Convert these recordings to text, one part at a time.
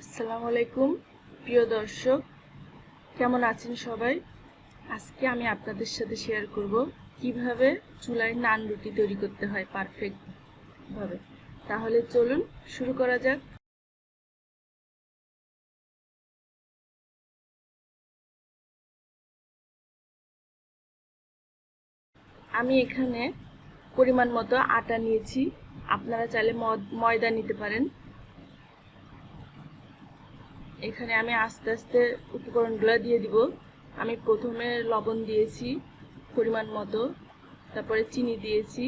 আসসালামু আলাইকুম প্রিয় দর্শক, কেমন আছেন সবাই? আজকে আমি আপনাদের সাথে শেয়ার করব কিভাবে চুলায় নান রুটি তৈরি করতে হয় পারফেক্ট ভাবে। তাহলে চলুন শুরু করা যাক। আমি এখানে পরিমাণ মতো আটা নিয়েছি, আপনারা চাইলে ময়দা নিতে পারেন। এখানে আমি আস্তে আস্তে উপকরণগুলো দিয়ে দিব। আমি প্রথমে লবণ দিয়েছি পরিমাণ মতো, তারপরে চিনি দিয়েছি,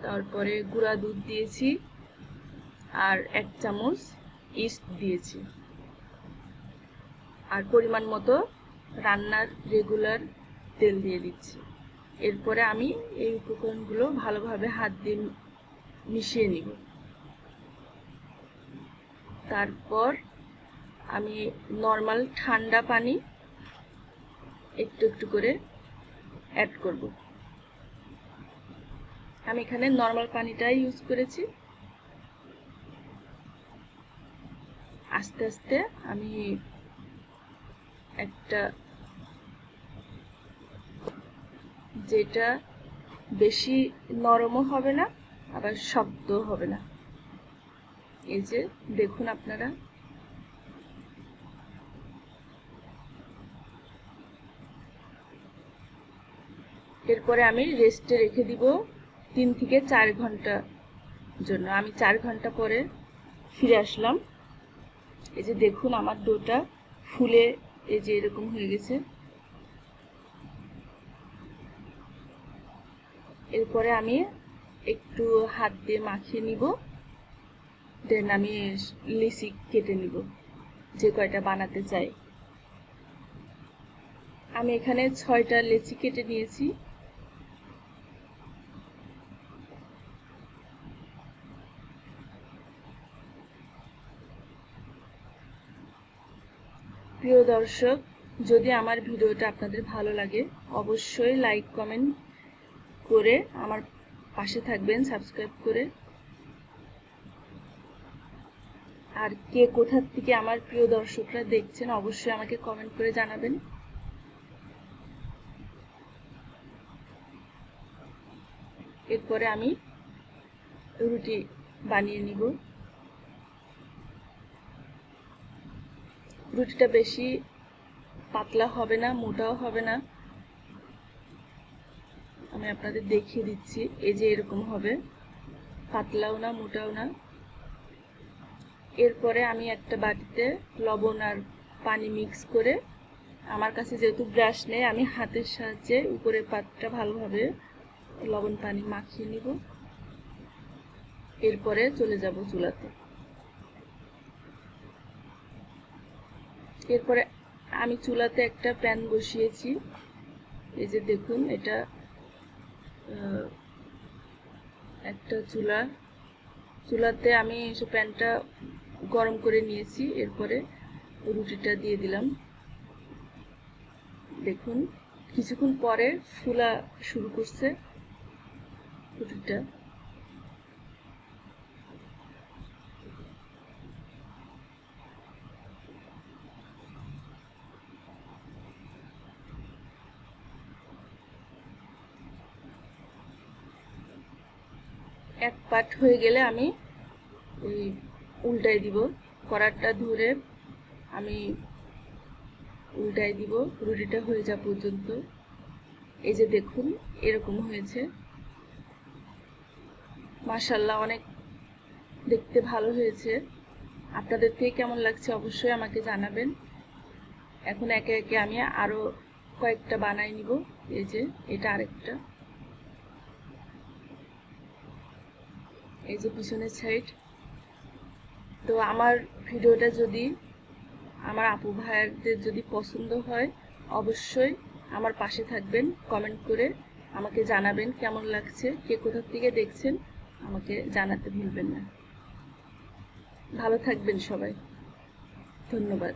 তারপরে গুঁড়া দুধ দিয়েছি আর 1 চামচ ইস্ট দিয়েছি, আর পরিমাণ মতো রান্নার রেগুলার তেল দিয়ে দিচ্ছি। এরপরে আমি এই উপকরণগুলো ভালোভাবে হাত দিয়ে মিশিয়ে নিব। তারপর আমি নর্মাল ঠান্ডা পানি একটু একটু করে অ্যাড করব। আমি এখানে নর্মাল পানিটাই ইউজ করেছি। আস্তে আস্তে আমি একটা যেটা বেশি নরমও হবে না আবার শক্তও হবে না, এই যে দেখুন আপনারা। এরপরে আমি রেস্টে রেখে দিব 3 থেকে 4 ঘন্টা জন্য। আমি 4 ঘন্টা পরে ফিরে আসলাম। এই যে দেখুন আমার ডোটা ফুলে এই যে এরকম হয়ে গেছে। এরপরে আমি একটু হাত দিয়ে মাখিয়ে নিব, দেন আমি লিচি কেটে নিব যে কয়টা বানাতে চাই। আমি এখানে 6টা লিচি কেটে নিয়েছি। প্রিয় দর্শক, যদি আমার ভিডিওটা আপনাদের ভালো লাগে অবশ্যই লাইক কমেন্ট করে আমার পাশে থাকবেন, সাবস্ক্রাইব করে। আর কে কোথা থেকে আমার প্রিয় দর্শকরা দেখছেন অবশ্যই আমাকে কমেন্ট করে জানাবেন। এরপরে আমি রুটি বানিয়ে নিব। রুটিটা বেশি পাতলা হবে না, মোটাও হবে না। আমি আপনাদের দেখিয়ে দিচ্ছি, এই যে এরকম হবে, পাতলাও না মোটাও না। এরপরে আমি একটা বাটিতে লবণ আর পানি মিক্স করে, আমার কাছে যেহেতু ব্রাশ নেই আমি হাতের সাহায্যে উপরের পাতটা ভালোভাবে লবণ পানি মাখিয়ে নিব। এরপরে চলে যাব চুলাতে। এরপরে আমি চুলাতে একটা প্যান বসিয়েছি, এই যে দেখুন এটা একটা চুলাতে আমি সে প্যানটা গরম করে নিয়েছি। এরপরে রুটিটা দিয়ে দিলাম। দেখুন কিছুক্ষণ পরে ফুলা শুরু করছে রুটিটা। এক পাট হয়ে গেলে আমি এই উল্টাই দিব, কড়াটা ধরে আমি উল্টাই দিব রুটিটা হয়ে যাওয়া পর্যন্ত। এই যে দেখুন এরকম হয়েছে। মাশাআল্লাহ, অনেক দেখতে ভালো হয়েছে। আপনাদের থেকে কেমন লাগছে অবশ্যই আমাকে জানাবেন। এখন একে একে আমি আরো কয়েকটা বানাই নিব। এই যে এটা আরেকটা, এই যে পিছনের সাইড। তো আমার ভিডিওটা যদি আমার আপু ভাইয়াদের যদি পছন্দ হয় অবশ্যই আমার পাশে থাকবেন, কমেন্ট করে আমাকে জানাবেন কেমন লাগছে, কে কোথা থেকে দেখছেন আমাকে জানাতে ভুলবেন না। ভালো থাকবেন সবাই, ধন্যবাদ।